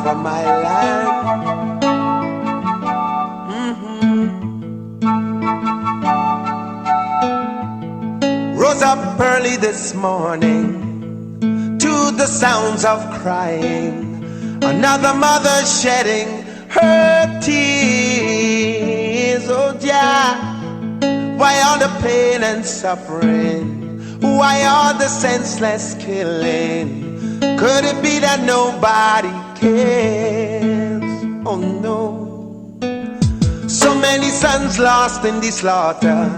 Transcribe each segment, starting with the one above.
over my land. Rose up early this morning to the sounds of crying. Another mother shedding her tears. Oh yeah. Why all the pain and suffering? Why all the senseless killing? Could it be that nobody cares? Oh no. So many sons lost in the slaughter,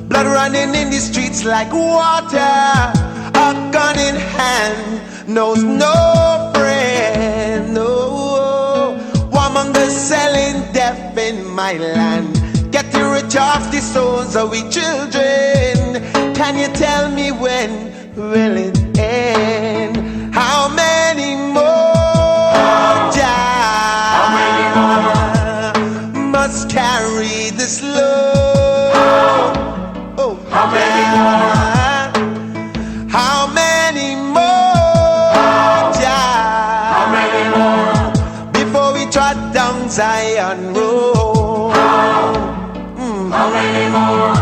blood running in the streets like water. A gun in hand knows no friend. No. Warmongers selling death in my land, getting rich off the souls of we children. Can you tell me when will it end? How many more must carry this load? Oh, how many more? How many more? How many more? Before we trot down Zion Road. How many more?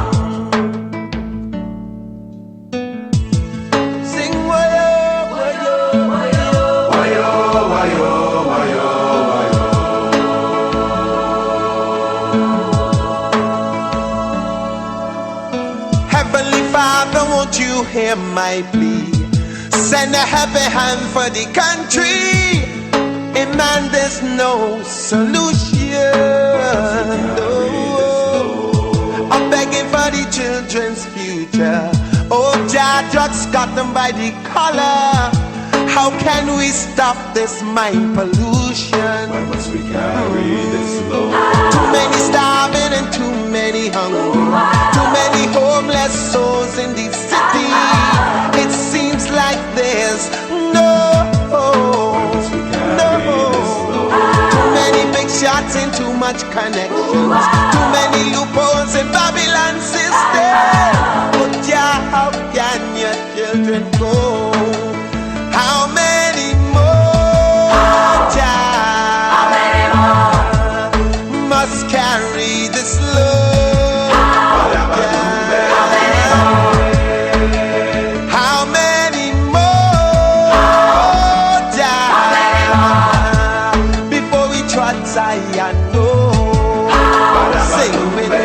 Sing wayo, wayo, wayo, wayo, wayo, wayo, wayo. Heavenly Father, won't you hear my plea? Send a heavy hand for the country. In man, there's no solution. No. I'm begging for the children's future. Oh, Jah, drugs got them by the collar. How can we stop this mind pollution? Why must we carry this load? Too many starving and too many hungry. Too many homeless souls in the city. It seems like there's no too many big shots and too much connections. Too many loopholes in Babylon system. But yeah, how can your children go? How many more must carry this load? How many more before we trot Zion? No, sing with me.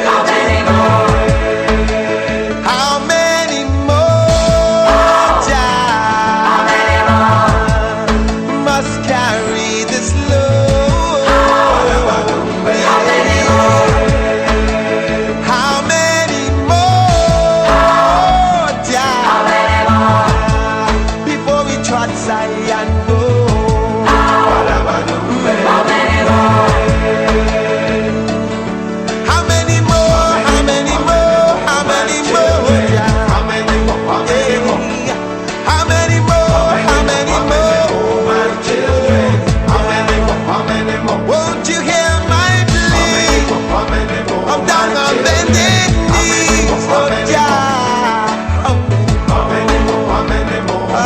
How many more must carry this load? How many more before we trot Zion? No. How many more? How many more? How many more? How many more? How many more? How many more? My children. How many more? How many more? Won't you hear my plea? I'm down on bending knees. Oh yeah. How many more? How many more? My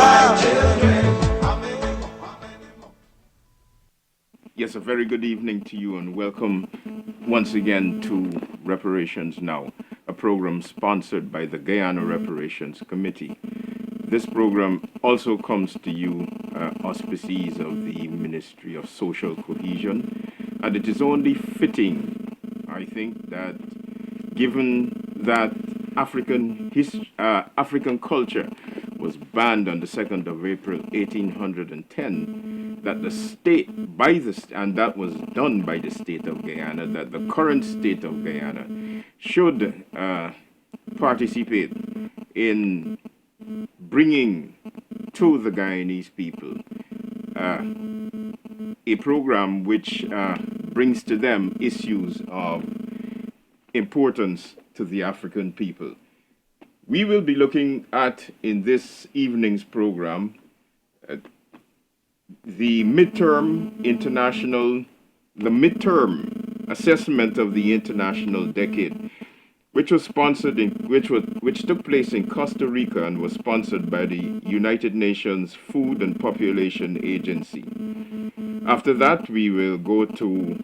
children. How many more? How many more? Yes, a very good evening to you and welcome once again to Reparations Now, a program sponsored by the Guyana Reparations Committee. This program also comes to you auspices of the Ministry of Social Cohesion, and it is only fitting, I think, that given that African culture was banned on the 2nd of April 1810, that the state, and that was done by the state of Guyana, that the current state of Guyana should participate in bringing to the Guyanese people a program which brings to them issues of importance to the African people. We will be looking at, in this evening's program, the midterm assessment of the international decade, which was sponsored which took place in Costa Rica and was sponsored by the United Nations Food and Population Agency. After that, we will go to,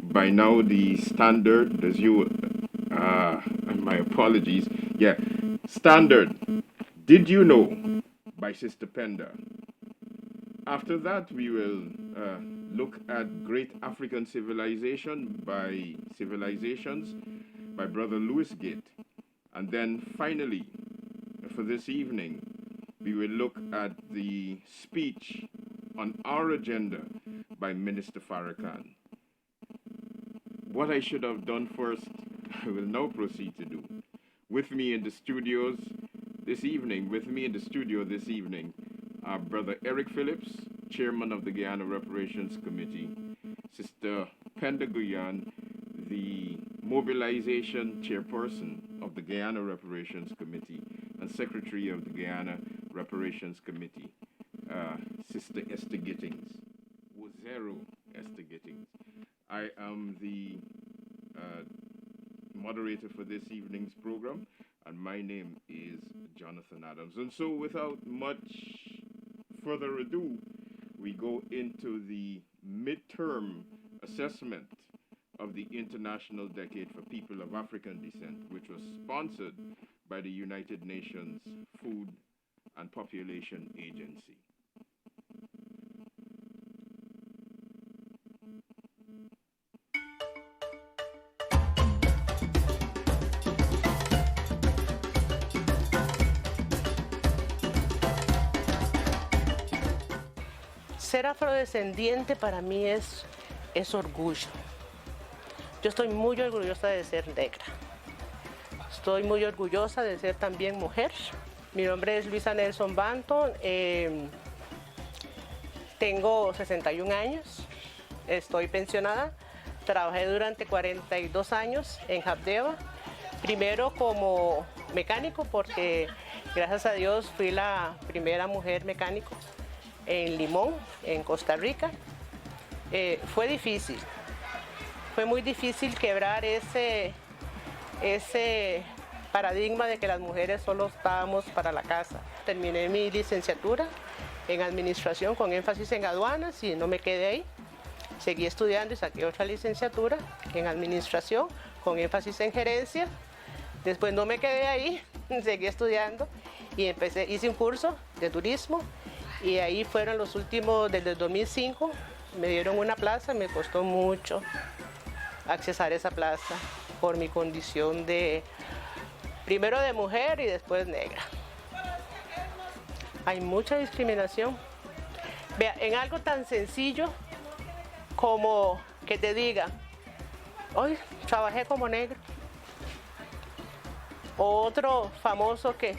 by now, the standard, as you, and my apologies, yeah, standard, Did You Know, by Sister Penda. After that, we will look at Great African Civilizations by Brother Louis Gate. And then finally, for this evening, we will look at the speech on our agenda by Minister Farrakhan. What I should have done first, I will now proceed to do. With me in the studio this evening, are Brother Eric Phillips, Chairman of the Guyana Reparations Committee, Sister Penda Guyan, the Mobilization Chairperson of the Guyana Reparations Committee and Secretary of the Guyana Reparations Committee, Sister Esther Gittings, Wozero Esther Gittings. I am the moderator for this evening's program, and my name is Jonathan Adams. And so without much further ado, we go into the midterm assessment of the International Decade for People of African Descent, which was sponsored by the United Nations Food and Population Agency. Ser afrodescendiente para mí es orgullo. Yo estoy muy orgullosa de ser negra. Estoy muy orgullosa de ser también mujer. Mi nombre es Luisa Nelson Banton. Tengo 61 años. Estoy pensionada. Trabajé durante 42 años en Habdeba. Primero como mecánico, porque gracias a Dios fui la primera mujer mecánico en Limón, en Costa Rica. Fue difícil, fue muy difícil quebrar ese paradigma de que las mujeres solo estábamos para la casa. Terminé mi licenciatura en administración con énfasis en aduanas y no me quedé ahí. Seguí estudiando y saqué otra licenciatura en administración con énfasis en gerencia. Después no me quedé ahí, seguí estudiando y hice un curso de turismo. Y ahí fueron los últimos, desde el 2005, me dieron una plaza, me costó mucho accesar esa plaza por mi condición primero de mujer y después negra. Hay mucha discriminación. Vea, en algo tan sencillo como que te diga, hoy trabajé como negro. Otro famoso que,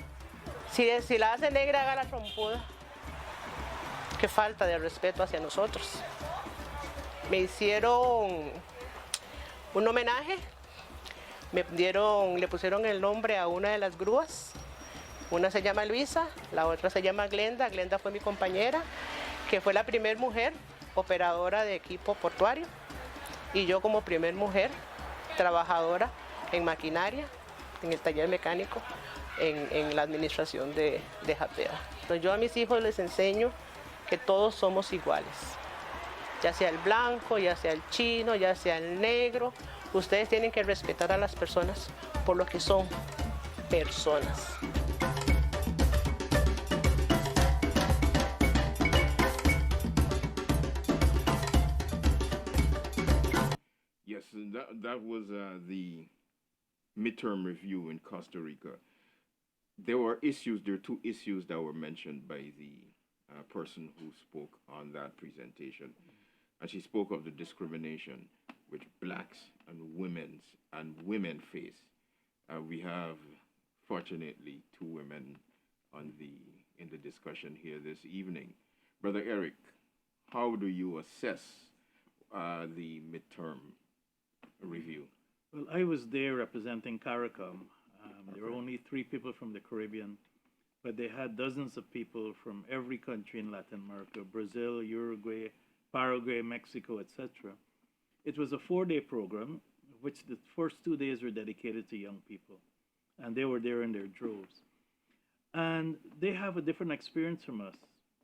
si la hace negra, haga la trompuda. Qué falta de respeto hacia nosotros. Me hicieron un homenaje, le pusieron el nombre a una de las grúas. Una se llama Luisa, la otra se llama Glenda. Glenda fue mi compañera, que fue la primera mujer operadora de equipo portuario, y yo como primer mujer trabajadora en maquinaria, en el taller mecánico, en la administración de Habdeba. Yo a mis hijos les enseño que todos somos iguales, ya sea el blanco, ya sea el chino, ya sea el negro. Ustedes tienen que respetar a las personas por lo que son, personas. Yes, that was the midterm review in Costa Rica. There are two issues that were mentioned by the person who spoke on that presentation. And she spoke of the discrimination which blacks and women face. We have, fortunately, two women in the discussion here this evening. Brother Eric, how do you assess the midterm review? Well, I was there representing CARICOM. There were only 3 people from the Caribbean, but they had dozens of people from every country in Latin America: Brazil, Uruguay, Paraguay, Mexico, etc. It was a 4-day program, which the first 2 days were dedicated to young people, and they were there in their droves. And they have a different experience from us.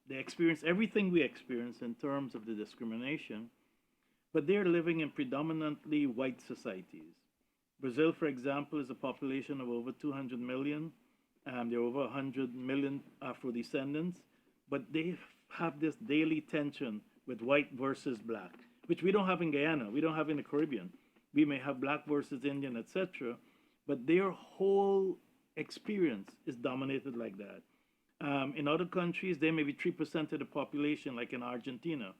they experience everything we experience in terms of the discrimination, but they're living in predominantly white societies. Brazil, for example, is a population of over 200 million. There are over 100 million Afro-descendants, but they have this daily tension with white versus black, which we don't have in Guyana, we don't have in the Caribbean. We may have black versus Indian, etc., but their whole experience is dominated like that. In other countries, there may be 3% of the population, like in Argentina.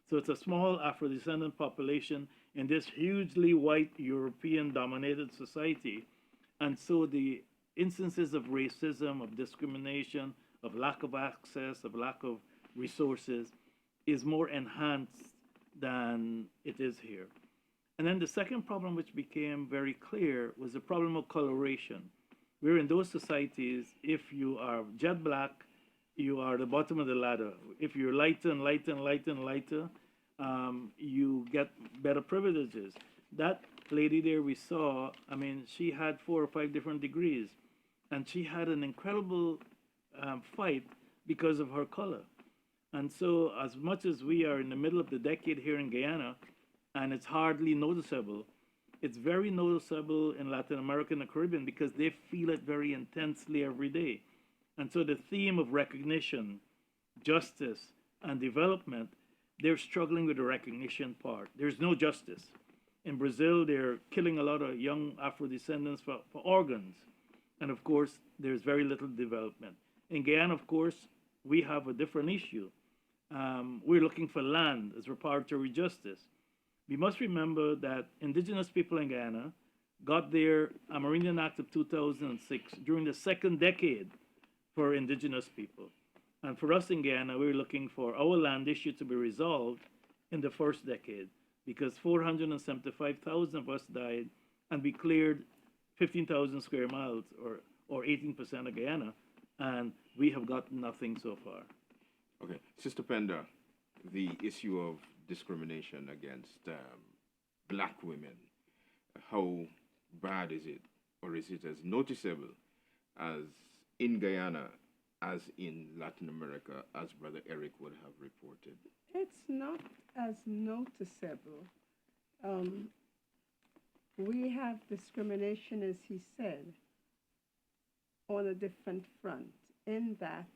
So it's a small Afro-descendant population in this hugely white European-dominated society. And so the instances of racism, of discrimination, of lack of access, of lack of resources is more enhanced than it is here. And then the second problem, which became very clear, was the problem of coloration. Where in those societies, if you are jet black, you are the bottom of the ladder. If you're lighter and lighter and lighter and lighter, you get better privileges. That lady there we saw, I mean, she had 4 or 5 different degrees, and she had an incredible fight because of her color. And so as much as we are in the middle of the decade here in Guyana, and it's hardly noticeable, it's very noticeable in Latin America and the Caribbean because they feel it very intensely every day. And so the theme of recognition, justice, and development, they're struggling with the recognition part. There's no justice. In Brazil, they're killing a lot of young Afro-descendants for organs. And of course, there's very little development. In Guyana, of course, we have a different issue. We're looking for land as reparatory justice. We must remember that Indigenous people in Guyana got their Amerindian Act of 2006 during the second decade for Indigenous people. And for us in Guyana, we're looking for our land issue to be resolved in the first decade because 475,000 of us died and we cleared 15,000 square miles or 18% of Guyana, and we have gotten nothing so far. Okay, Sister Penda, the issue of discrimination against black women, how bad is it, or is it as noticeable as in Guyana as in Latin America, as Brother Eric would have reported? It's not as noticeable. We have discrimination, as he said, on a different front, in that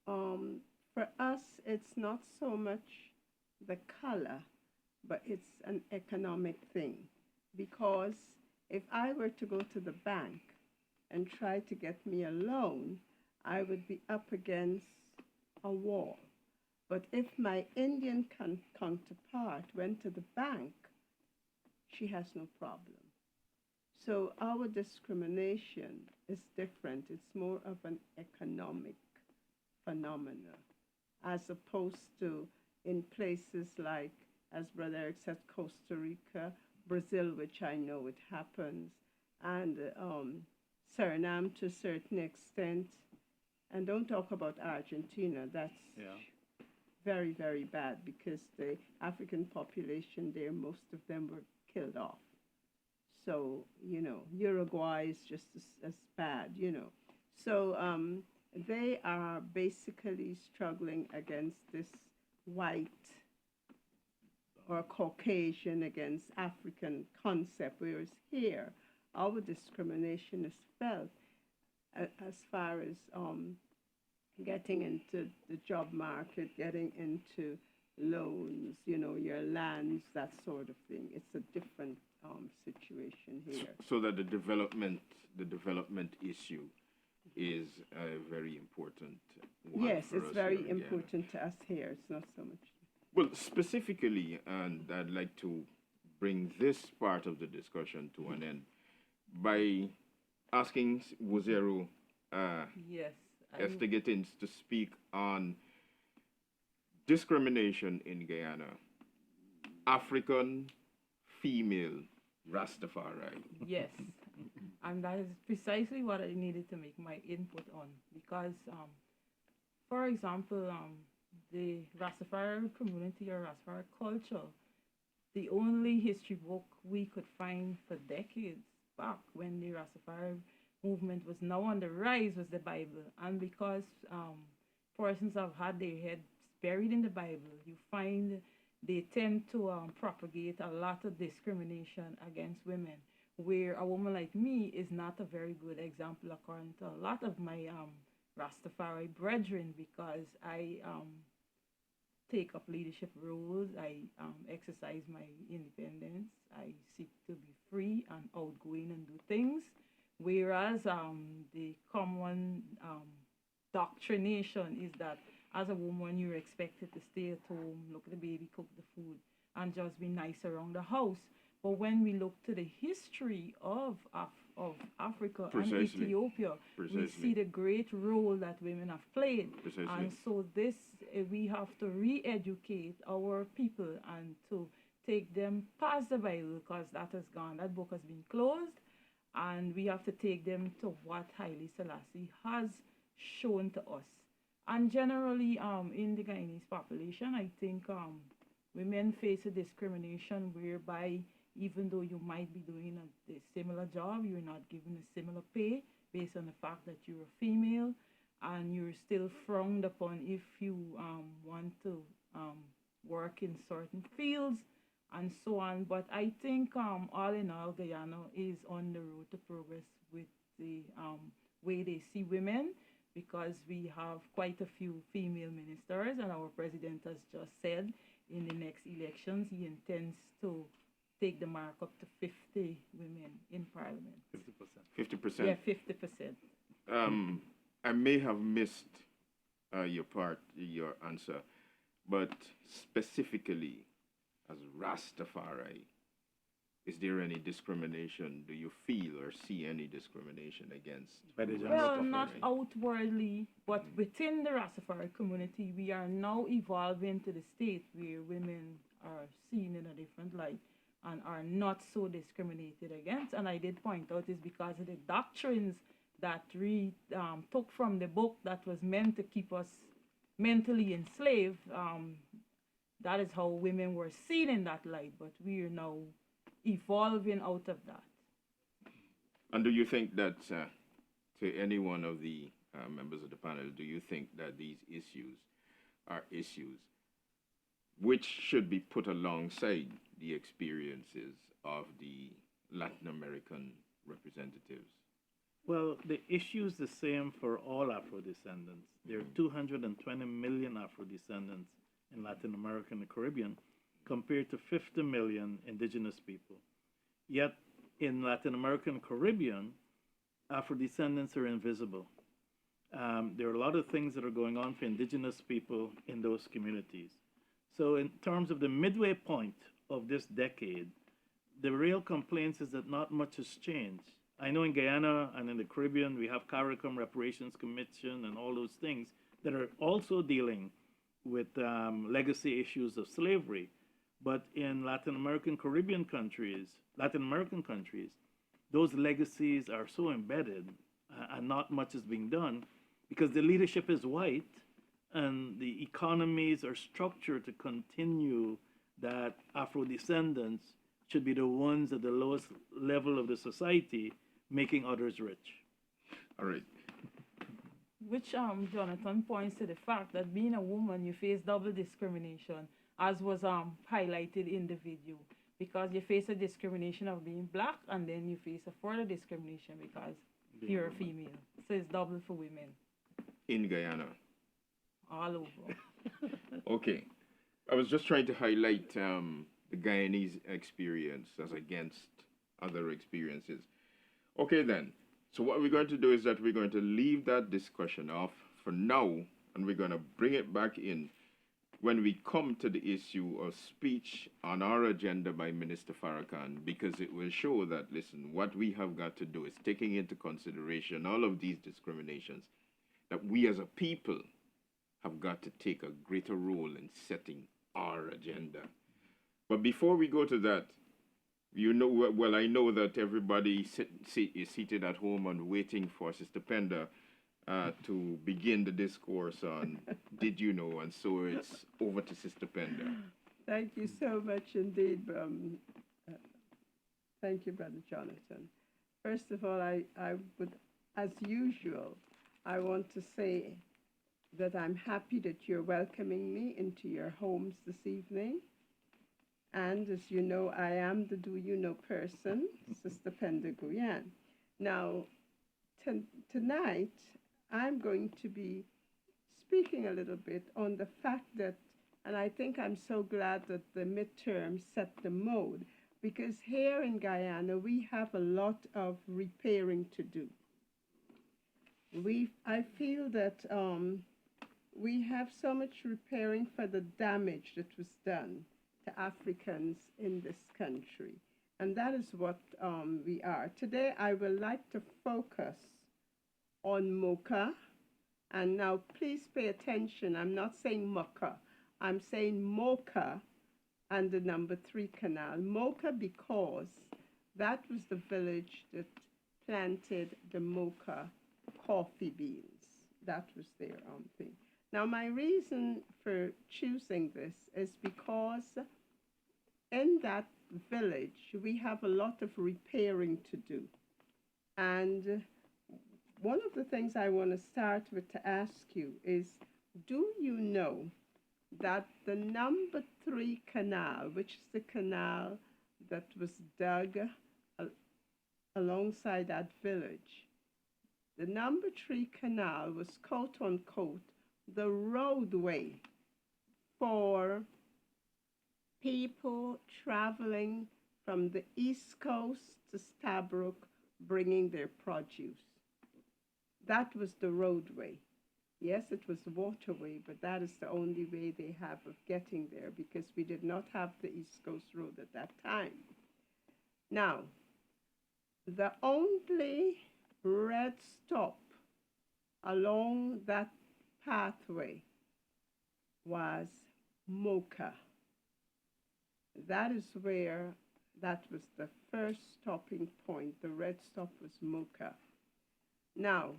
for us, it's not so much the color, but it's an economic thing. Because if I were to go to the bank and try to get me a loan, I would be up against a wall. But if my Indian counterpart went to the bank, she has no problem. So our discrimination is different. It's more of an economic phenomena, as opposed to in places like, as Brother Eric said, Costa Rica, Brazil, which I know it happens, and Suriname to a certain extent. And don't talk about Argentina. That's very, very bad because the African population there, most of them were killed off. So, you know, Uruguay is just as bad, you know. So they are basically struggling against this white or Caucasian against African concept, whereas here, our discrimination is felt as far as getting into the job market, getting into loans, you know, your lands, that sort of thing. It's a different situation here. So that the development issue is a very important one. Yes, for it's us very here in Guyana. important to us here. It's not so much. Well, specifically, and I'd like to bring this part of the discussion to an end by asking Wuzero Yes. Esther Gittins to speak on discrimination in Guyana, African female Rastafari. Yes. And that is precisely what I needed to make my input on. Because, for example, the Rastafari community or Rastafari culture, the only history book we could find for decades back when the Rastafari movement was now on the rise was the Bible. And because persons have had their heads buried in the Bible, you find they tend to propagate a lot of discrimination against women, where a woman like me is not a very good example according to a lot of my Rastafari brethren, because I take up leadership roles, I exercise my independence, I seek to be free and outgoing and do things, whereas the common doctrination is that as a woman you're expected to stay at home, look at the baby, cook the food, and just be nice around the house. But when we look to the history of Africa and Ethiopia, we see the great role that women have played. And so this, we have to re-educate our people and to take them past the Bible, because that has gone, that book has been closed, and we have to take them to what Haile Selassie has shown to us. And generally, in the Guyanese population, I think women face a discrimination whereby even though you might be doing a similar job, you're not given a similar pay based on the fact that you're a female, and you're still frowned upon if you want to work in certain fields and so on. But I think all in all, Guyana is on the road to progress with the way they see women, because we have quite a few female ministers, and our president has just said in the next elections he intends to take the mark up to 50 women in parliament. 50%. Yeah, 50%. I may have missed your answer, but specifically as Rastafari, is there any discrimination? Do you feel or see any discrimination against? Well, not outwardly, but within the Rastafari community, we are now evolving to the state where women are seen in a different light and are not so discriminated against. And I did point out is because of the doctrines that we took from the book that was meant to keep us mentally enslaved. That is how women were seen in that light, but we are now evolving out of that. And do you think that, to any one of the members of the panel, do you think that these issues are issues which should be put alongside the experiences of the Latin American representatives? Well, the issue is the same for all Afro-descendants. There are 220 million Afro-descendants in Latin America and the Caribbean, compared to 50 million indigenous people. Yet, in Latin America and Caribbean, Afro-descendants are invisible. There are a lot of things that are going on for indigenous people in those communities. So in terms of the midway point of this decade, the real complaints is that not much has changed. I know in Guyana and in the Caribbean, we have CARICOM, Reparations Commission, and all those things that are also dealing with legacy issues of slavery. But in Latin American countries, those legacies are so embedded and not much is being done because the leadership is white and the economies are structured to continue that Afro-descendants should be the ones at the lowest level of the society, making others rich. All right. Which Jonathan points to the fact that being a woman, you face double discrimination, as was highlighted in the video, because you face a discrimination of being black, and then you face a further discrimination because you're a female. So it's double for women. In Guyana? All over. Okay. I was just trying to highlight the Guyanese experience as against other experiences. Okay then. So what we're going to do is that we're going to leave that discussion off for now, and we're going to bring it back in when we come to the issue of speech on our agenda by Minister Farrakhan, because it will show that, listen, what we have got to do is taking into consideration all of these discriminations, that we as a people have got to take a greater role in setting our agenda. But before we go to that, you know, well, I know that everybody is seated at home and waiting for Sister Penda to begin the discourse on Did You Know? And so it's over to Sister Penda. Thank you so much indeed. Thank you, Brother Jonathan. First of all, I would, as usual, I want to say that I'm happy that you're welcoming me into your homes this evening. And as you know, I am the Do You Know person, Sister Pendaguyan. Now, tonight, I'm going to be speaking a little bit on the fact that, and I think I'm so glad that the midterm set the mode, because here in Guyana, we have a lot of repairing to do. I feel that we have so much repairing for the damage that was done to Africans in this country. And that is what we are. Today, I would like to focus on Mocha. And now, please pay attention. I'm not saying Mocha. I'm saying Mocha and the number 3 canal. Mocha because that was the village that planted the Mocha coffee beans. That was their thing. Now, my reason for choosing this is because in that village, we have a lot of repairing to do. And one of the things I want to start with to ask you is, do you know that the number 3 canal, which is the canal that was dug alongside that village, the number 3 canal was quote unquote the roadway for people traveling from the East Coast to Stabroek bringing their produce. That was the roadway. Yes, it was the waterway, but that is the only way they have of getting there because we did not have the East Coast Road at that time. Now, the only red stop along that pathway was Mocha. That is where that was the first stopping point. The red stop was Mocha. Now,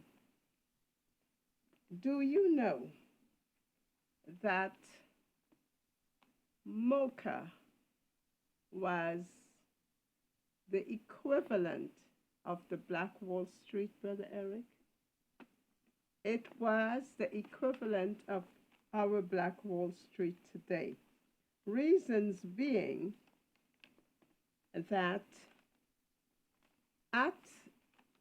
do you know that Mocha was the equivalent of the Black Wall Street, Brother Eric? It was the equivalent of our Black Wall Street today. Reasons being that at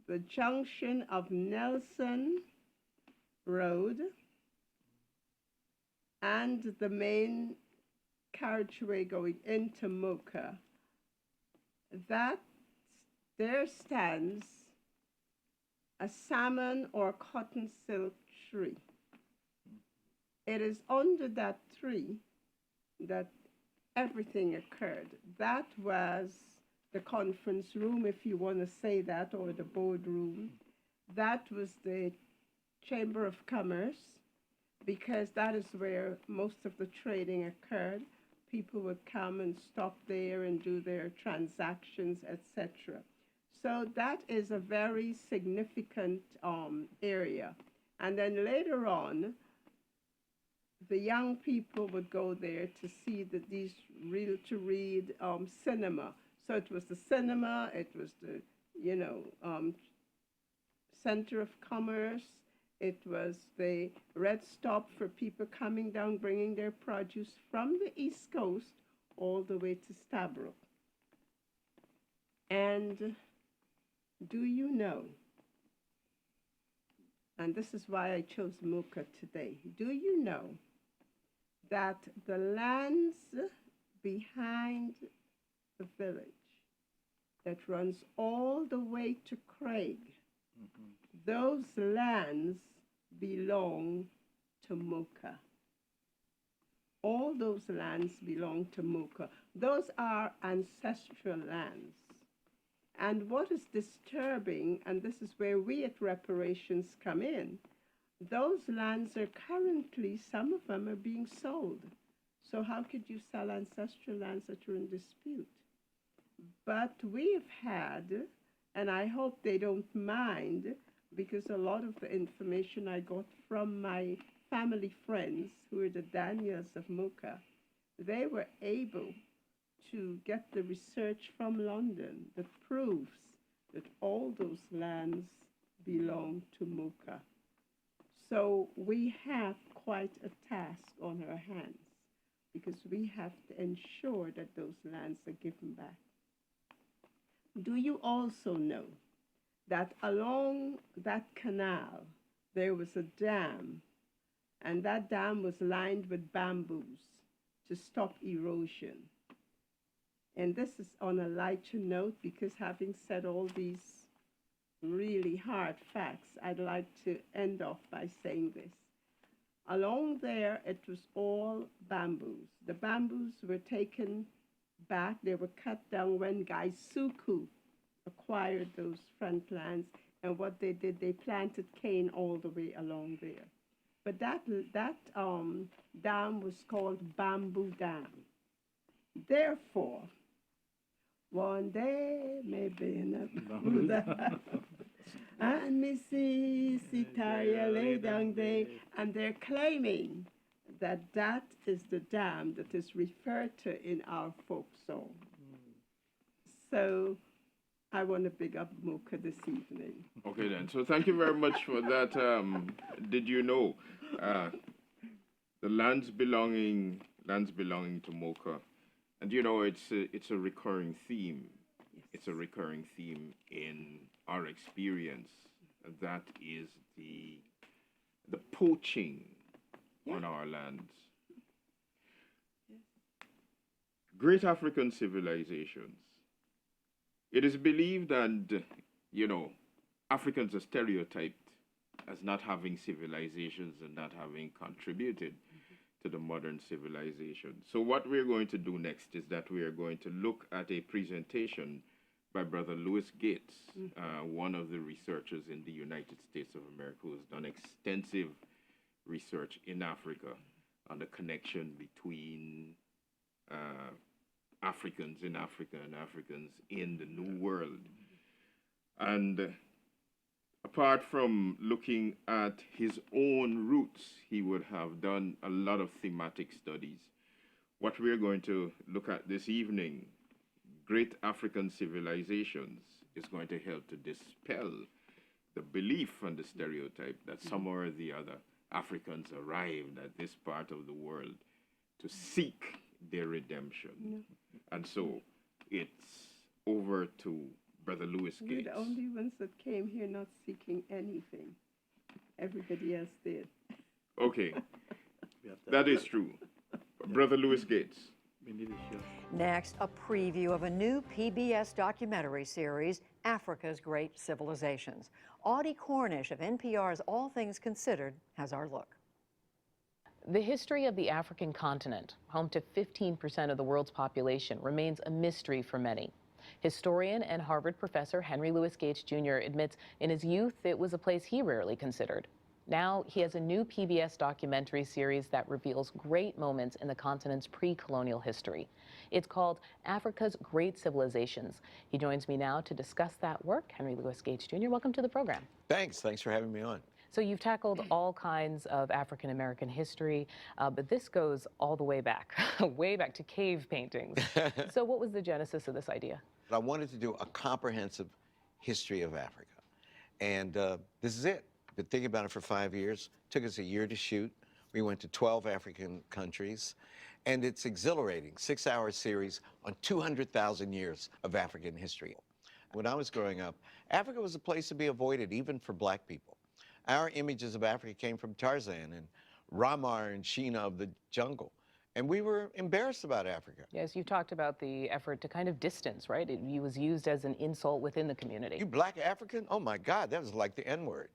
the junction of Nelson Road and the main carriageway going into Mocha, that there stands a salmon or cotton silk tree. It is under that tree that everything occurred. That was the conference room, if you want to say that, or the boardroom. That was the Chamber of Commerce, because that is where most of the trading occurred. People would come and stop there and do their transactions, etc. So that is a very significant area. And then later on, the young people would go there to see these reel-to-read cinema. So it was the cinema, it was the, center of commerce, it was the red stop for people coming down, bringing their produce from the East Coast all the way to Stabroek. And do you know, and this is why I chose Mocha today, do you know that the lands behind the village that runs all the way to Craig, those lands belong to Mocha. All those lands belong to Mocha. Those are ancestral lands. And what is disturbing, and this is where we at Reparations come in, those lands are currently, some of them are being sold. So how could you sell ancestral lands that are in dispute? But we've had, and I hope they don't mind, because a lot of the information I got from my family friends, who are the Daniels of Mocha, they were able to get the research from London that proves that all those lands belong to Mocha. So we have quite a task on our hands because we have to ensure that those lands are given back. Do you also know that along that canal there was a dam, and that dam was lined with bamboos to stop erosion? And this is on a lighter note because having said all these really hard facts, I'd like to end off by saying this. Along there, it was all bamboos. The bamboos were taken back. They were cut down when Gaisuku acquired those front lands. And what they did, they planted cane all the way along there. But that dam was called Bamboo Dam. Therefore, one day, maybe in a bamboo dam, and Missy Sitaria lay down there, and they're claiming that that is the dam that is referred to in our folk song. So I want to big up Mocha this evening. Okay then, so thank you very much for that. Did you know the lands belonging to Mocha, and you know it's a recurring theme. Yes. It's a recurring theme in our experience. That is the poaching on our lands. Yes. Great African civilizations. It is believed, and you know, Africans are stereotyped as not having civilizations and not having contributed to the modern civilization. So what we're going to do next is that we are going to look at a presentation by Brother Louis Gates, one of the researchers in the United States of America who has done extensive research in Africa on the connection between Africans in Africa and Africans in the New World. And apart from looking at his own roots, he would have done a lot of thematic studies. What we're going to look at this evening, Great African Civilizations, is going to help to dispel the belief and the stereotype that somewhere or the other Africans arrived at this part of the world to seek their redemption. No. And so it's over to Brother Louis Gates. We're the only ones that came here not seeking anything. Everybody else did. Okay, that is true. Brother Louis Gates. Next, a preview of a new PBS documentary series, Africa's Great Civilizations. Audie Cornish of NPR's All Things Considered has our look. The history of the African continent, home to 15% of the world's population, remains a mystery for many. Historian and Harvard professor Henry Louis Gates Jr. admits in his youth it was a place he rarely considered. Now he has a new PBS documentary series that reveals great moments in the continent's pre-colonial history. It's called Africa's Great Civilizations. He joins me now to discuss that work. Henry Louis Gates Jr., welcome to the program. Thanks for having me on. So you've tackled all kinds of African American history, but this goes all the way back, way back to cave paintings. So what was the genesis of this idea? I wanted to do a comprehensive history of Africa. And this is it. Been thinking about it for 5 years. Took us a year to shoot. We went to 12 African countries. And it's exhilarating. 6-hour series on 200,000 years of African history. When I was growing up, Africa was a place to be avoided, even for black people. Our images of Africa came from Tarzan and Ramar and Sheena of the jungle. And we were embarrassed about Africa. Yes, you talked about the effort to kind of distance, right? It was used as an insult within the community. You black African? Oh my God, that was like the N-word.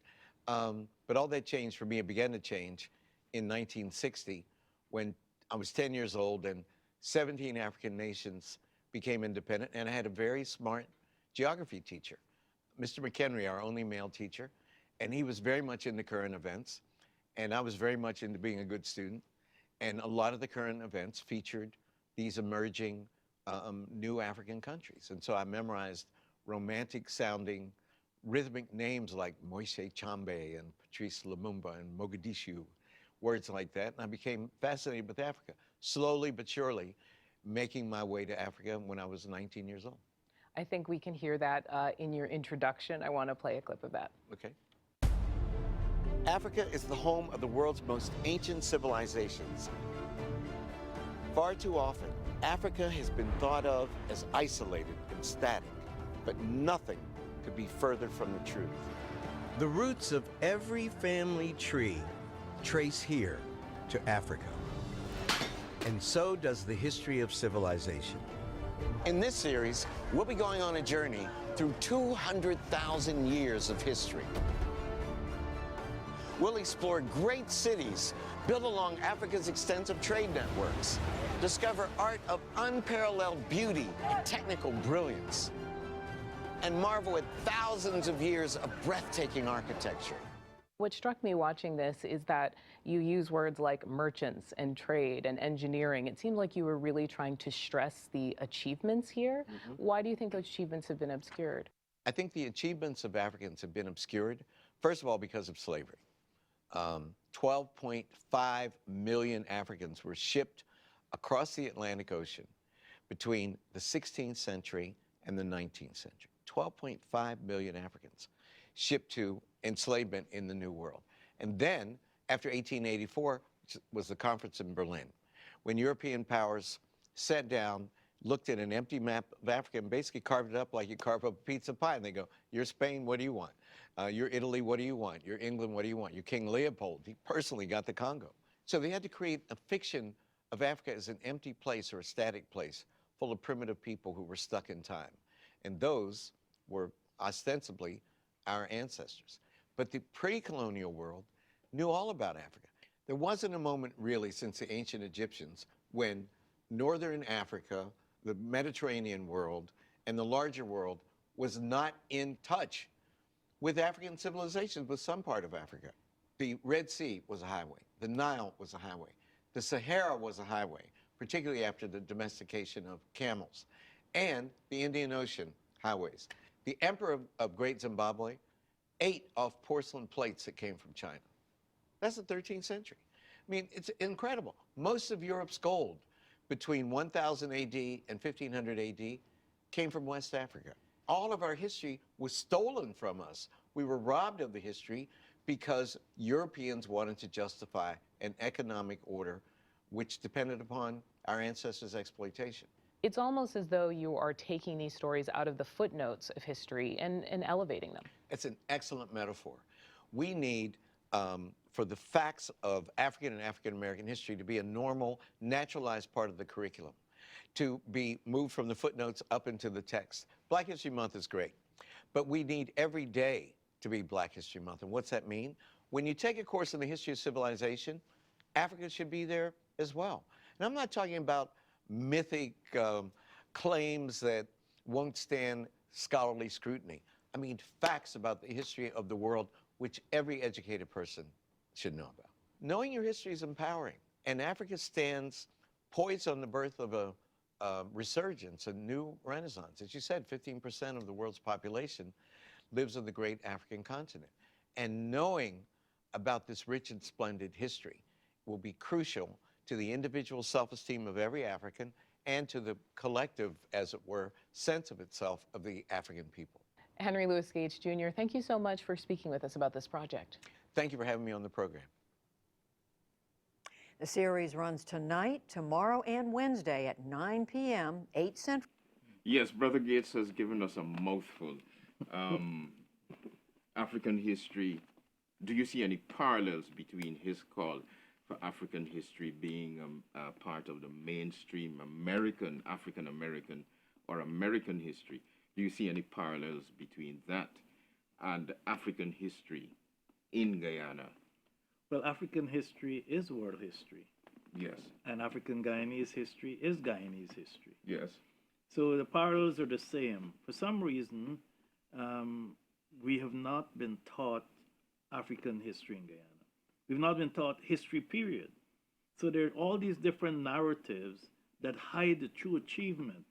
But all that changed for me. It began to change in 1960 when I was 10 years old and 17 African nations became independent, and I had a very smart geography teacher, Mr. McHenry, our only male teacher, and he was very much into current events, and I was very much into being a good student. And a lot of the current events featured these emerging new African countries. And so I memorized romantic-sounding rhythmic names like Moise Chambe and Patrice Lumumba and Mogadishu, words like that. And I became fascinated with Africa, slowly but surely making my way to Africa when I was 19 years old. I think we can hear that in your introduction. I want to play a clip of that. Okay. Africa is the home of the world's most ancient civilizations. Far too often, Africa has been thought of as isolated and static, but nothing could be further from the truth. The roots of every family tree trace here to Africa. And so does the history of civilization. In this series, we'll be going on a journey through 200,000 years of history. We'll explore great cities built along Africa's extensive trade networks, discover art of unparalleled beauty and technical brilliance, and marvel at thousands of years of breathtaking architecture. What struck me watching this is that you use words like merchants and trade and engineering. It seemed like you were really trying to stress the achievements here. Why do you think those achievements have been obscured? I think the achievements of Africans have been obscured, first of all, because of slavery. 12.5 million Africans were shipped across the Atlantic Ocean between the 16th century and the 19th century. 12.5 million Africans shipped to enslavement in the New World. And then, after 1884, which was the conference in Berlin, when European powers sat down, looked at an empty map of Africa and basically carved it up like you carve up a pizza pie. And they go, you're Spain, what do you want? You're Italy, what do you want? You're England, what do you want? You're King Leopold, he personally got the Congo. So they had to create a fiction of Africa as an empty place or a static place full of primitive people who were stuck in time. And those were ostensibly our ancestors. But the pre-colonial world knew all about Africa. There wasn't a moment really since the ancient Egyptians when northern Africa, the Mediterranean world, and the larger world was not in touch with African civilizations, with some part of Africa. The Red Sea was a highway. The Nile was a highway. The Sahara was a highway, particularly after the domestication of camels, and the Indian Ocean highways. The emperor of Great Zimbabwe ate off porcelain plates that came from China. That's the 13th century. I mean, it's incredible. Most of Europe's gold between 1000 AD and 1500 AD came from West Africa. All of our history was stolen from us. We were robbed of the history because Europeans wanted to justify an economic order which depended upon our ancestors' exploitation. It's almost as though you are taking these stories out of the footnotes of history and elevating them. It's an excellent metaphor. We need, for the facts of African and African-American history to be a normal, naturalized part of the curriculum, to be moved from the footnotes up into the text. Black History Month is great, but we need every day to be Black History Month. And what's that mean? When you take a course in the history of civilization, Africa should be there as well. And I'm not talking about mythic claims that won't stand scholarly scrutiny. I mean facts about the history of the world, which every educated person should know about. Knowing your history is empowering, and Africa stands poised on the birth of a resurgence, a new renaissance. As you said, 15% of the world's population lives on the great African continent. And knowing about this rich and splendid history will be crucial to the individual self-esteem of every African and to the collective, as it were, sense of itself of the African people. Henry Louis Gates Jr., thank you so much for speaking with us about this project. Thank you for having me on the program. The series runs tonight, tomorrow, and Wednesday at 9 p.m., 8 Central. Yes, Brother Gates has given us a mouthful. African history, do you see any parallels between his call for African history being a part of the mainstream American, African-American, or American history? Do you see any parallels between that and African history in Guyana? Well, African history is world history. Yes. And African Guyanese history is Guyanese history. Yes. So the parallels are the same. For some reason, we have not been taught African history in Guyana. We've not been taught history, period. So there are all these different narratives that hide the true achievements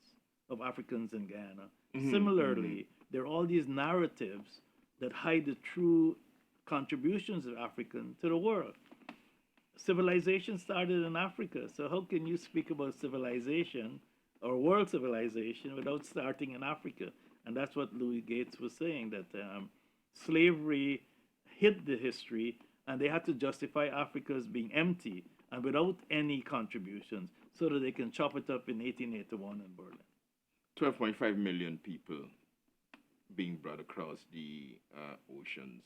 of Africans in Guyana. Similarly, there are all these narratives that hide the true contributions of Africans to the world. Civilization started in Africa, so how can you speak about civilization or world civilization without starting in Africa? And that's what Louis Gates was saying, that slavery hid the history, and they had to justify Africa as being empty and without any contributions so that they can chop it up in 1881 in Berlin. 12.5 million people being brought across the oceans.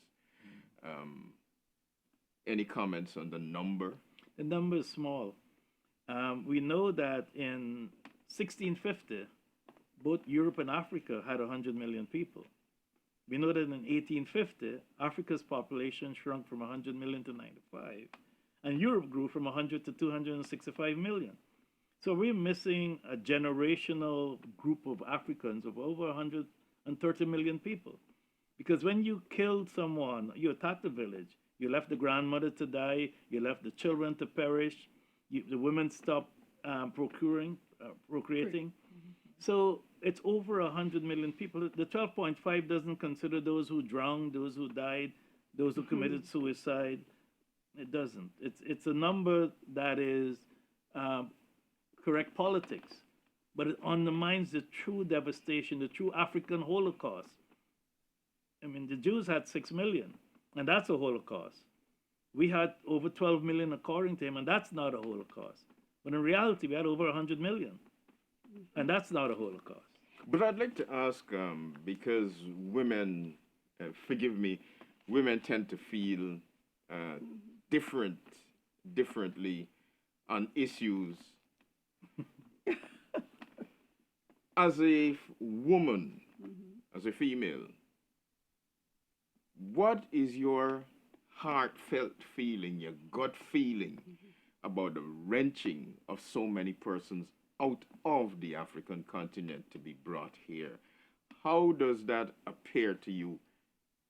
Any comments on the number? The number is small. We know that in 1650, both Europe and Africa had 100 million people. We know that in 1850, Africa's population shrunk from 100 million to 95, and Europe grew from 100 to 265 million. So we're missing a generational group of Africans of over 130 million people. Because when you killed someone, you attacked the village, you left the grandmother to die, you left the children to perish, the women stopped procreating. So it's over 100 million people. The 12.5 doesn't consider those who drowned, those who died, those who committed suicide. It doesn't. It's a number that is correct politics, but it undermines the true devastation, the true African Holocaust. I mean, the Jews had 6 million, and that's a Holocaust. We had over 12 million according to him, and that's not a Holocaust. But in reality, we had over 100 million, and that's not a Holocaust. But I'd like to ask, because women, forgive me, women tend to feel differently on issues. As a woman, as a female, what is your heartfelt feeling, your gut feeling about the wrenching of so many persons out of the African continent to be brought here? How does that appear to you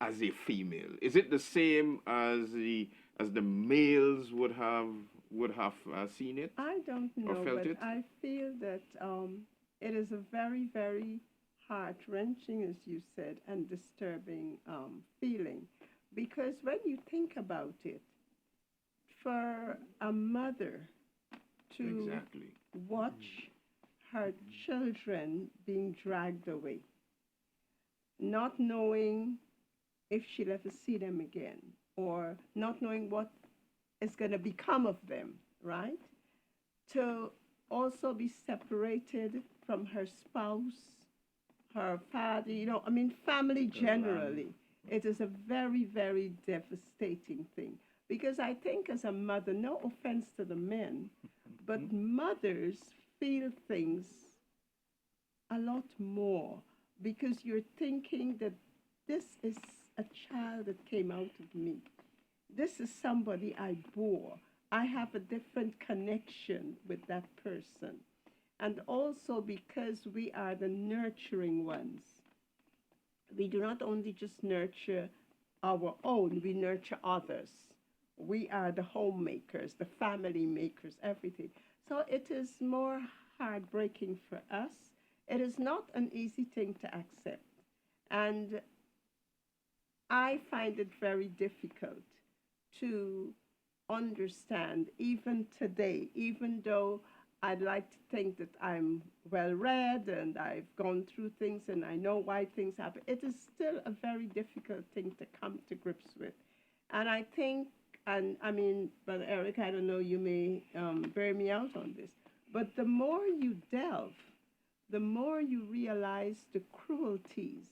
as a female? Is it the same as the males would have seen it? I don't know, felt but it? I feel that it is a very, very heart-wrenching, as you said, and disturbing feeling. Because when you think about it, for a mother to watch her children being dragged away, not knowing if she'll ever see them again, or not knowing what is going to become of them, right? To also be separated from her spouse, her father, family generally. It is a very, very devastating thing. Because I think as a mother, no offense to the men, but mothers feel things a lot more because you're thinking that this is a child that came out of me. This is somebody I bore. I have a different connection with that person. And also because we are the nurturing ones. We do not only just nurture our own, we nurture others. We are the homemakers, the family makers, everything. So it is more heartbreaking for us. It is not an easy thing to accept. And I find it very difficult to understand, even today, even though I'd like to think that I'm well-read and I've gone through things and I know why things happen, it is still a very difficult thing to come to grips with. And I think, and I mean, Brother Eric, I don't know, you may bear me out on this, but the more you delve, the more you realize the cruelties,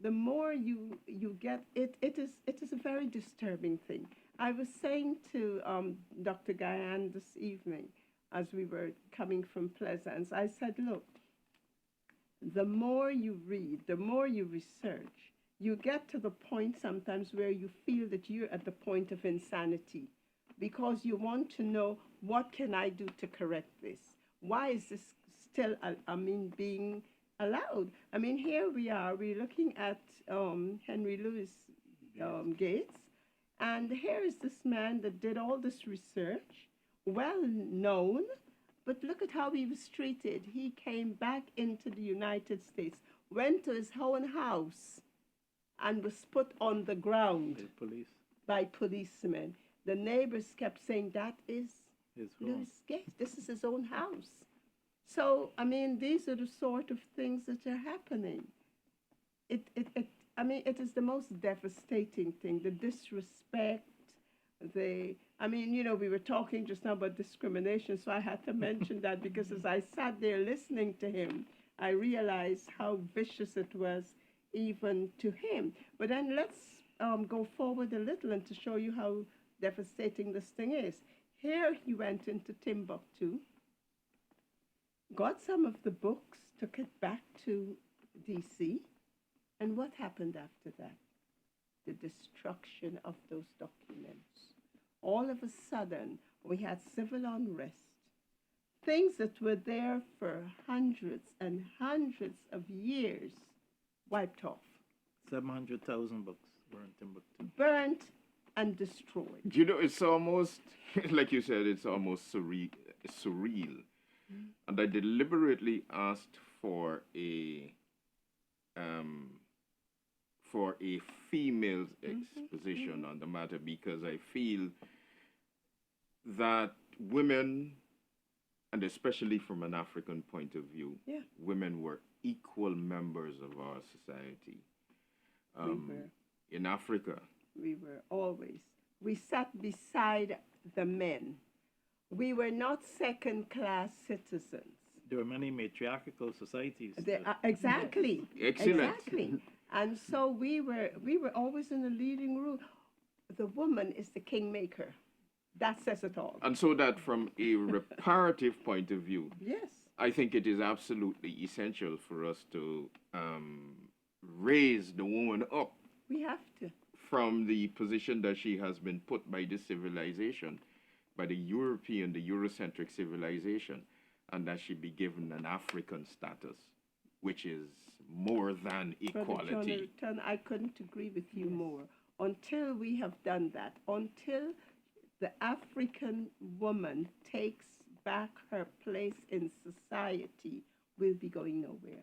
the more you get, it is a very disturbing thing. I was saying to Dr. Gayan this evening, as we were coming from Pleasance, I said, look, the more you read, the more you research, you get to the point sometimes where you feel that you're at the point of insanity because you want to know, what can I do to correct this? Why is this still, being allowed? I mean, here we are, we're looking at Henry Louis Gates, and here is this man that did all this research, well known, but look at how he was treated. He came back into the United States, went to his own house, and was put on the ground by policemen. The neighbors kept saying, that is Louis Gates. This is his own house. So, I mean, these are the sort of things that are happening. It is the most devastating thing, the disrespect, I mean, you know, we were talking just now about discrimination, so I had to mention that because as I sat there listening to him, I realized how vicious it was even to him. But then let's go forward a little and to show you how devastating this thing is. Here he went into Timbuktu, got some of the books, took it back to DC, and what happened after that? The destruction of those documents. All of a sudden, we had civil unrest. Things that were there for hundreds and hundreds of years wiped off. 700,000 books were in Timbuktu. Burnt and destroyed. You know, it's almost, like you said, it's almost surreal. And I deliberately asked for a female exposition on the matter because I feel that women, and especially from an African point of view, women were equal members of our society. In Africa, we were always. We sat beside the men. We were not second-class citizens. There were many matriarchal societies. Exactly. Excellent. Exactly. And so we were always in the leading role. The woman is the kingmaker. That says it all. And so that from a reparative point of view, yes, I think it is absolutely essential for us to raise the woman up. We have to. From the position that she has been put by this civilization, by the European, the Eurocentric civilization, and that she be given an African status, which is more than equality. Brother John, I couldn't agree with you more. Until we have done that, until the African woman takes back her place in society, we'll be going nowhere.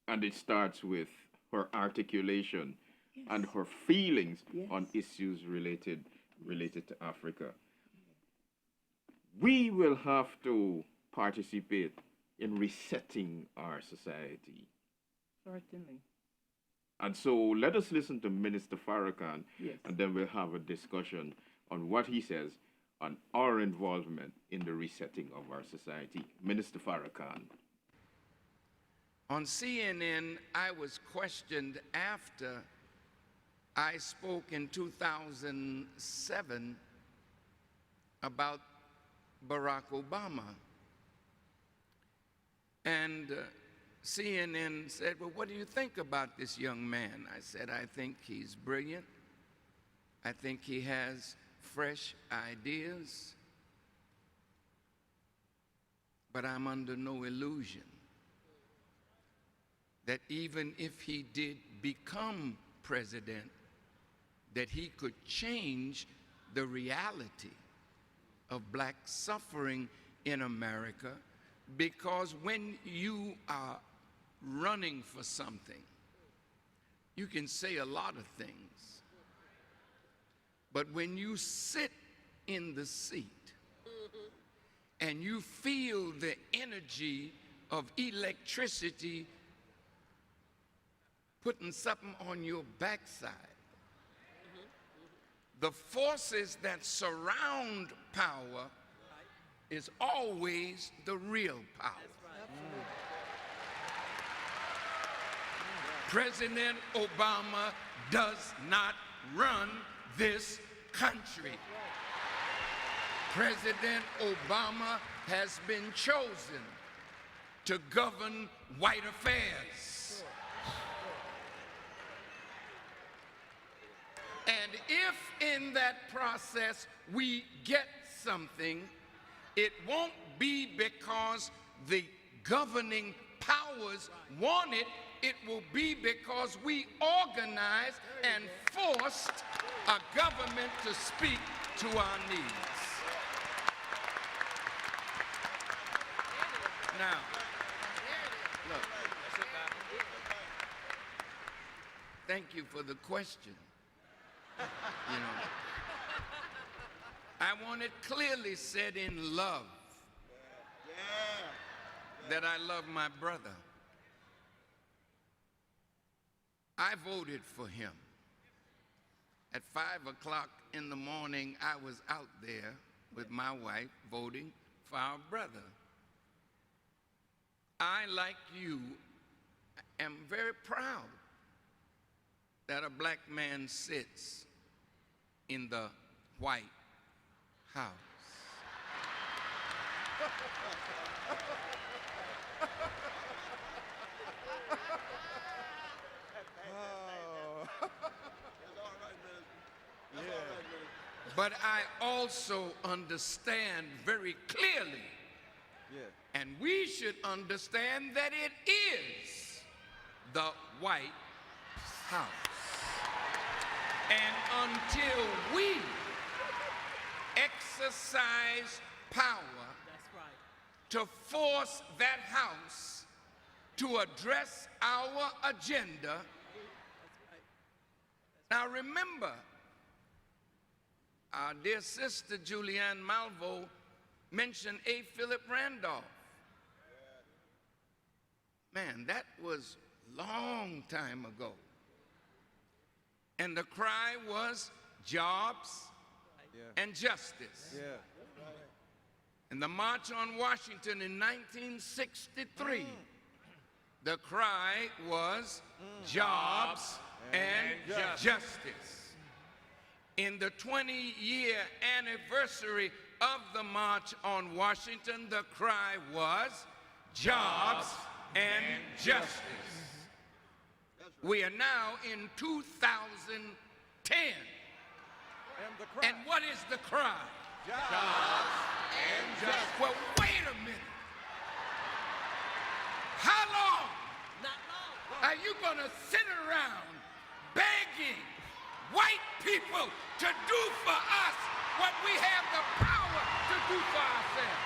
And it starts with her articulation and her feelings on issues related to Africa. We will have to participate in resetting our society. Certainly. And so let us listen to Minister Farrakhan, and then we'll have a discussion on what he says on our involvement in the resetting of our society. Minister Farrakhan. On CNN, I was questioned after I spoke in 2007 about Barack Obama. And CNN said, well, what do you think about this young man? I said, I think he's brilliant. I think he has fresh ideas. But I'm under no illusion that even if he did become president, that he could change the reality of black suffering in America, because when you are running for something, you can say a lot of things, but when you sit in the seat and you feel the energy of electricity putting something on your backside, the forces that surround power is always the real power. President Obama does not run this country. President Obama has been chosen to govern white affairs. And if in that process we get something, it won't be because the governing powers want it. It will be because we organized and forced a government to speak to our needs. Now, look, thank you for the question. You know, I want it clearly said in love that I love my brother. I voted for him. At 5 o'clock in the morning, I was out there with my wife voting for our brother. I, like you, am very proud that a black man sits in the White House. But I also understand very clearly, and we should understand that it is the White House. And until we exercise power to force that house to address our agenda. Now remember, our dear sister Julianne Malvo mentioned A. Philip Randolph. Man, that was a long time ago. And the cry was jobs and justice. In the March on Washington in 1963, the cry was jobs and justice. In the 20-year anniversary of the March on Washington, the cry was jobs and justice. We are now in 2010. And what is the cry? Jobs and justice. Well, wait a minute. How long are you going to sit around begging white people to do for us what we have the power to do for ourselves?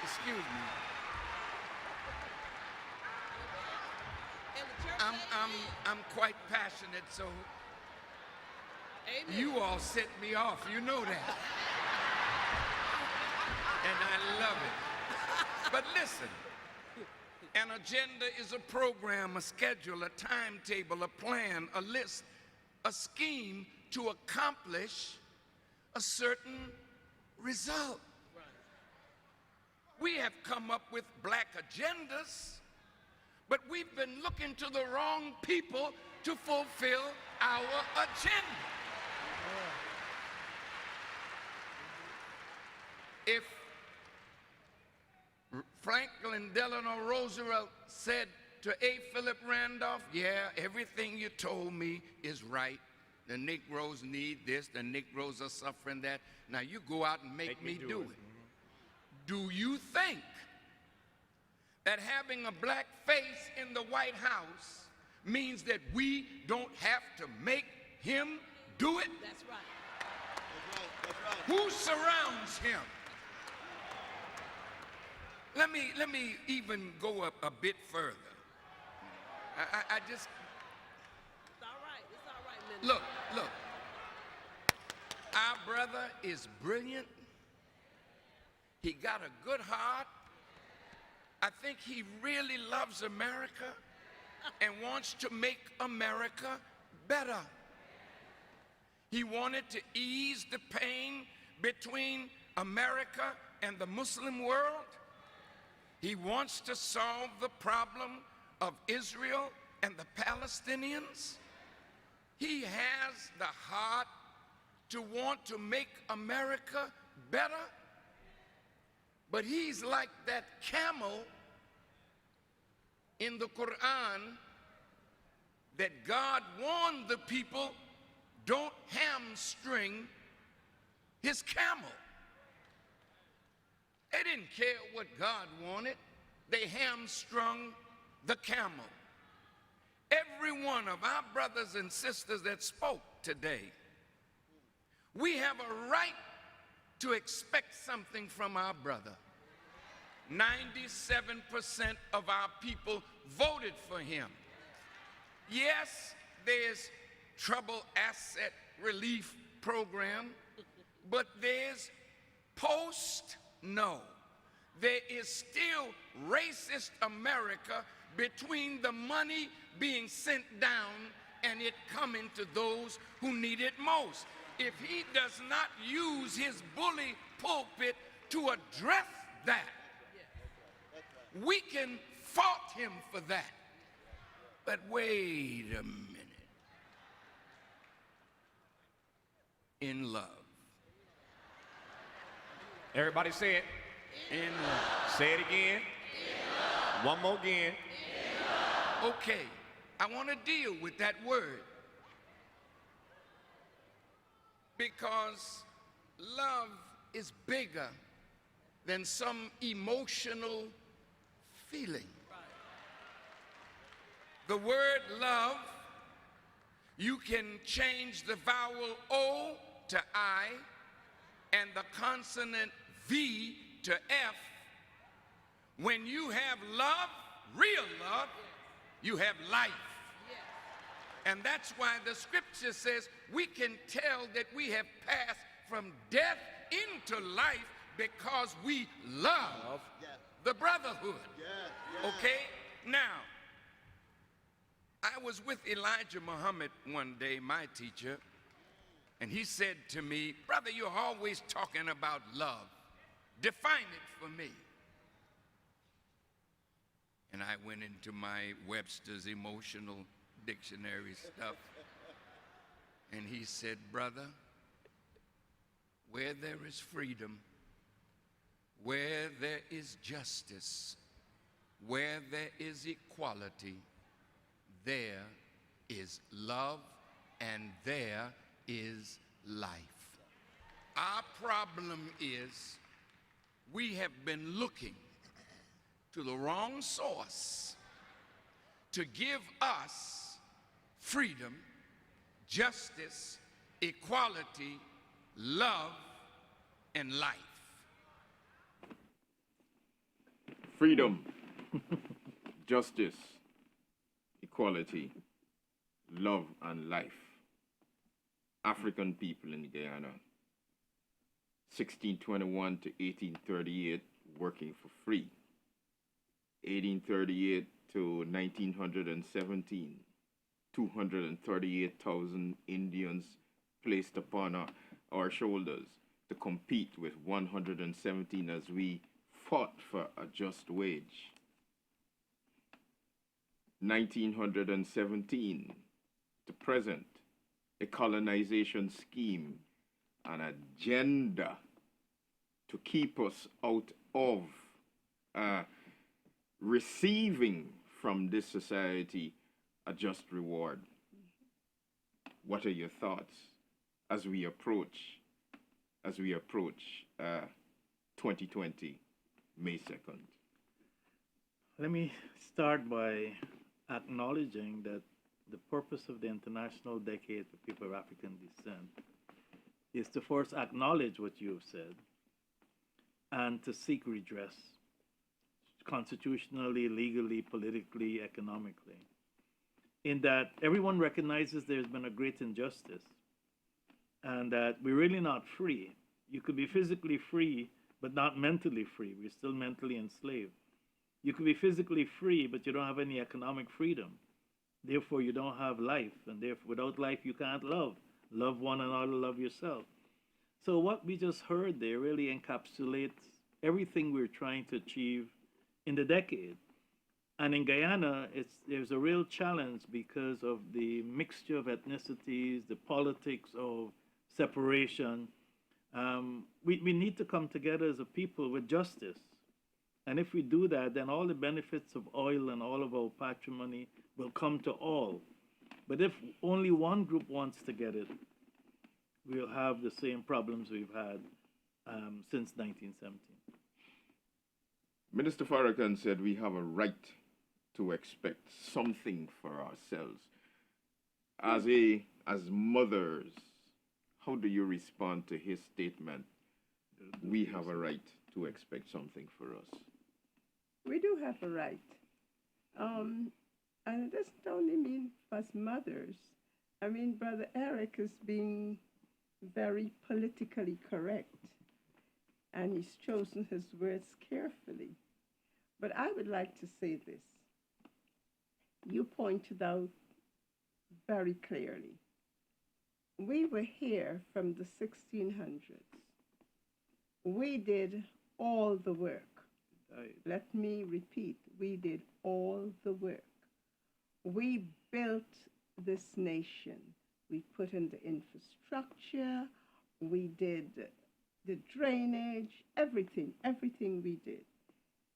Excuse me. I'm quite passionate, so you all set me off. You know that. And I love it. But listen, an agenda is a program, a schedule, a timetable, a plan, a list, a scheme to accomplish a certain result. We have come up with black agendas, but we've been looking to the wrong people to fulfill our agenda. If Franklin Delano Roosevelt said to A. Philip Randolph, yeah, everything you told me is right. The Negroes need this, the Negroes are suffering that. Now you go out and make me do it. Do you think that having a black face in the White House means that we don't have to make him do it? That's right. That's right. Who surrounds him? Let me even go up a bit further. I just... It's all right. It's all right, Linda. Look. Our brother is brilliant. He got a good heart. I think he really loves America and wants to make America better. He wanted to ease the pain between America and the Muslim world. He wants to solve the problem of Israel and the Palestinians. He has the heart to want to make America better. But he's like that camel in the Quran that God warned the people, don't hamstring his camel. They didn't care what God wanted. They hamstrung the camel. Every one of our brothers and sisters that spoke today, we have a right to expect something from our brother. 97% of our people voted for him. Yes, there's trouble asset relief program, but there's post-no. There is still racist America between the money being sent down and it coming to those who need it most. If he does not use his bully pulpit to address that, we can fault him for that. But wait a minute. In love. Everybody say it. In love. Say it again. One more again. Okay, I want to deal with that word. Because love is bigger than some emotional feeling. The word love, you can change the vowel O to I and the consonant V to F. When you have love, real love, you have life. And that's why the scripture says we can tell that we have passed from death into life because we love the brotherhood. Okay? Now, I was with Elijah Muhammad one day, my teacher, and he said to me, "Brother, you're always talking about love. Define it for me." And I went into my Webster's emotional dictionary stuff, and he said, "Brother, where there is freedom, where there is justice, where there is equality, there is love and there is life." Our problem is we have been looking to the wrong source to give us freedom, justice, equality, love, and life. Freedom, justice, equality, love, and life. African people in Guyana, 1621 to 1838, working for free. 1838 to 1917, 238,000 Indians placed upon our shoulders to compete with 117 as we fought for a just wage. 1917 to present, a colonization scheme, an agenda to keep us out of receiving from this society a just reward. What are your thoughts as we approach 2020, May 2nd? Let me start by acknowledging that the purpose of the International Decade for People of African Descent is to first acknowledge what you have said and to seek redress constitutionally, legally, politically, economically. In that everyone recognizes there's been a great injustice and that we're really not free. You could be physically free, but not mentally free. We're still mentally enslaved. You could be physically free, but you don't have any economic freedom. Therefore, you don't have life. And therefore, without life, you can't love. Love one another, love yourself. So what we just heard there really encapsulates everything we're trying to achieve in the decade. And in Guyana, there's a real challenge because of the mixture of ethnicities, the politics of separation. We need to come together as a people with justice. And if we do that, then all the benefits of oil and all of our patrimony will come to all. But if only one group wants to get it, we'll have the same problems we've had since 1917. Minister Farrakhan said we have a right to expect something for ourselves. As mothers, how do you respond to his statement? We have a right to expect something for us. We do have a right. And it doesn't only mean us mothers, I mean, Brother Eric is being very politically correct, and he's chosen his words carefully. But I would like to say this. You pointed out very clearly. We were here from the 1600s. We did all the work. Let me repeat, we did all the work. We built this nation. We put in the infrastructure, we did the drainage, everything we did.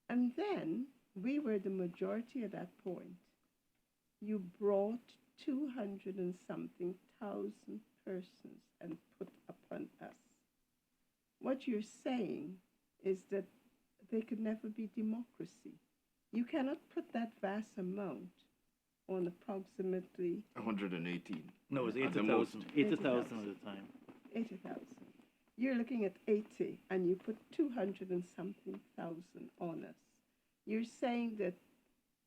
And then we were the majority at that point. You brought 200 and something thousand persons and put upon us. What you're saying is that there could never be democracy. You cannot put that vast amount on approximately 118. No, it was At the most. 80,000 at the time. 80,000. You're looking at 80, and you put 200 and something thousand on us. You're saying that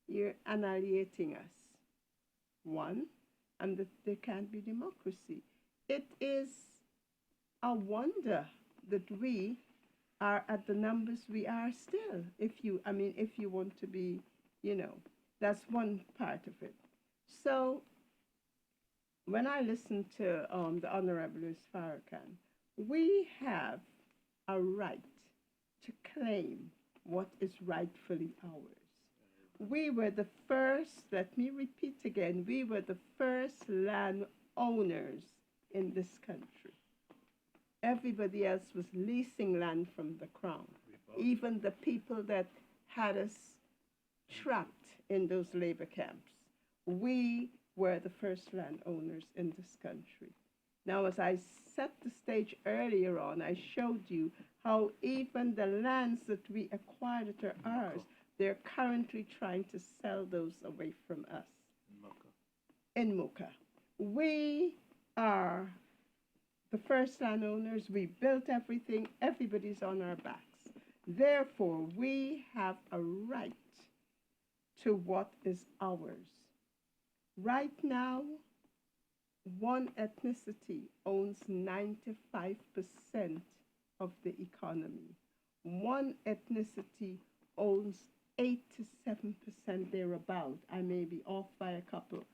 you're annihilating us. One, and that there can't be democracy. It is a wonder that we are at the numbers we are still. If you want to be, that's one part of it. So when I listen to the Honorable Farrakhan, we have a right to claim what is rightfully ours. We were the first, let me repeat again, we were the first land owners in this country. Everybody else was leasing land from the crown. Even the people that had us trapped in those labor camps. We were the first landowners in this country. Now, as I set the stage earlier on, I showed you how even the lands that we acquired that are ours, they're currently trying to sell those away from us. In Mocha. We are the first landowners. We built everything. Everybody's on our backs. Therefore, we have a right to what is ours. Right now, one ethnicity owns 95% of the economy. One ethnicity owns 87% thereabout. I may be off by a couple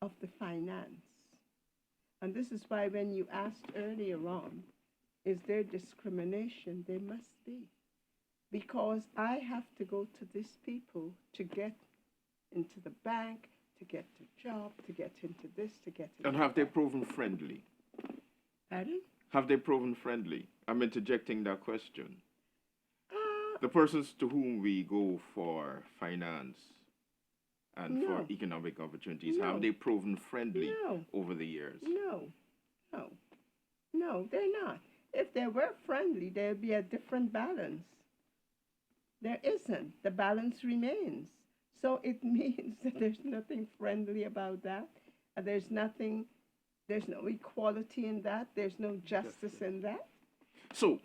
of the finance. And this is why when you asked earlier on, is there discrimination? There must be. Because I have to go to these people to get into the bank, to get a job, to get into this, to get into And have they proven friendly? Pardon? Have they proven friendly? I'm interjecting that question. The persons to whom we go for finance and for economic opportunities, have they proven friendly over the years? No, they're not. If they were friendly, there'd be a different balance. There isn't. The balance remains. So it means that there's nothing friendly about that. There's no equality in that. There's no justice in that. So,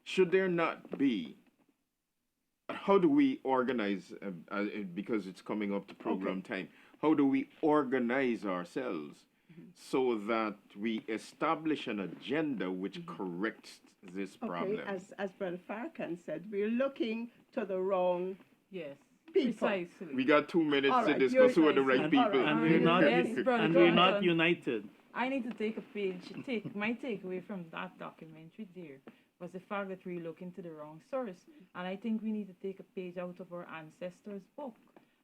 should there not be, how do we organize, because it's coming up to program time, how do we organize ourselves so that we establish an agenda which corrects this problem? Okay, as Brother Farrakhan said, we're looking to the wrong people. Precisely. We got 2 minutes to discuss who are the right people. And we're not united. I need to take a page. My takeaway from that documentary there was the fact that we're looking to the wrong source. And I think we need to take a page out of our ancestors' book.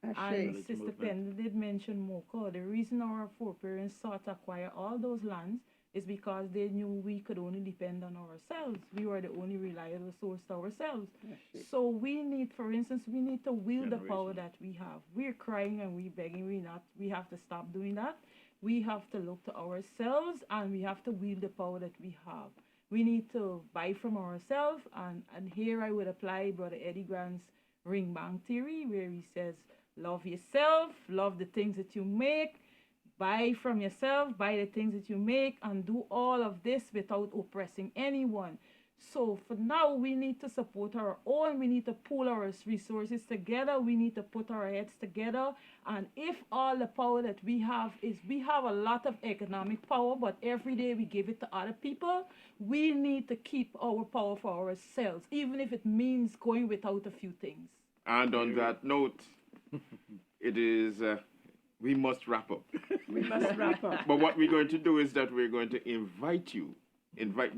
And Sister Penn did mention Mocha. The reason our foreparents sought to acquire all those lands is because they knew we could only depend on ourselves. We were the only reliable source to ourselves. So we need, for instance, we need to wield the power that we have. We're crying and we're begging. We have to stop doing that. We have to look to ourselves and we have to wield the power that we have. We need to buy from ourselves. And here I would apply Brother Eddie Grant's ring bank theory, where he says, love yourself, love the things that you make, buy from yourself, buy the things that you make, and do all of this without oppressing anyone. So for now, we need to support our own. We need to pool our resources together. We need to put our heads together. And if all the power that we have a lot of economic power, but every day we give it to other people, we need to keep our power for ourselves, even if it means going without a few things. And on that note, it is, we must wrap up. We must wrap up. But what we're going to do is that we're going to invite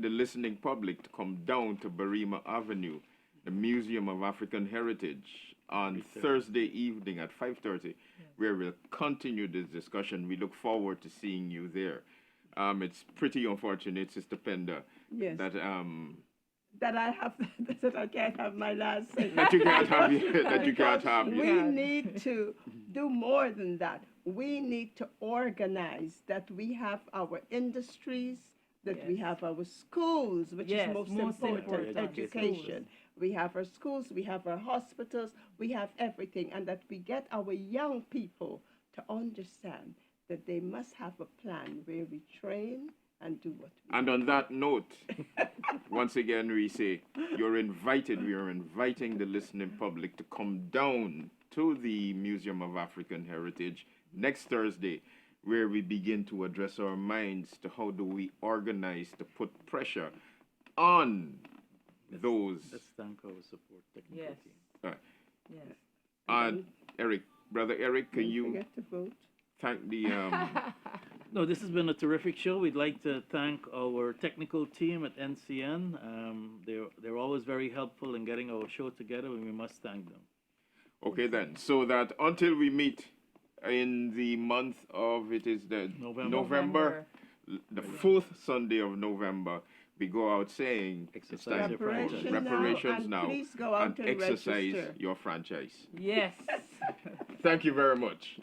the listening public to come down to Barima Avenue, the Museum of African Heritage, on Thursday evening at 5:30, where we'll continue this discussion. We look forward to seeing you there. It's pretty unfortunate, Sister Penda, Yes. that that I can't have my last say. that you can't have that you can't have. We need to do more than that. We need to organize that we have our industries, that we have our schools, which is most important, education. We have our schools, we have our hospitals, we have everything, and that we get our young people to understand that they must have a plan where we train and do what we And on that note, once again we say, you're invited, we are inviting the listening public to come down to the Museum of African Heritage next Thursday, where we begin to address our minds to how do we organize to put pressure on those. Let's thank our support technical Yes. team. Yes. And Eric, Brother Eric, can you forget to vote. thank the No, this has been a terrific show. We'd like to thank our technical team at NCN. They're always very helpful in getting our show together, and we must thank them. Okay then, so that until we meet in the month of, it is the November, the 4th Sunday of November, we go out saying it's time for reparations now, please go out and and exercise register. your franchise. Yes. Thank you very much.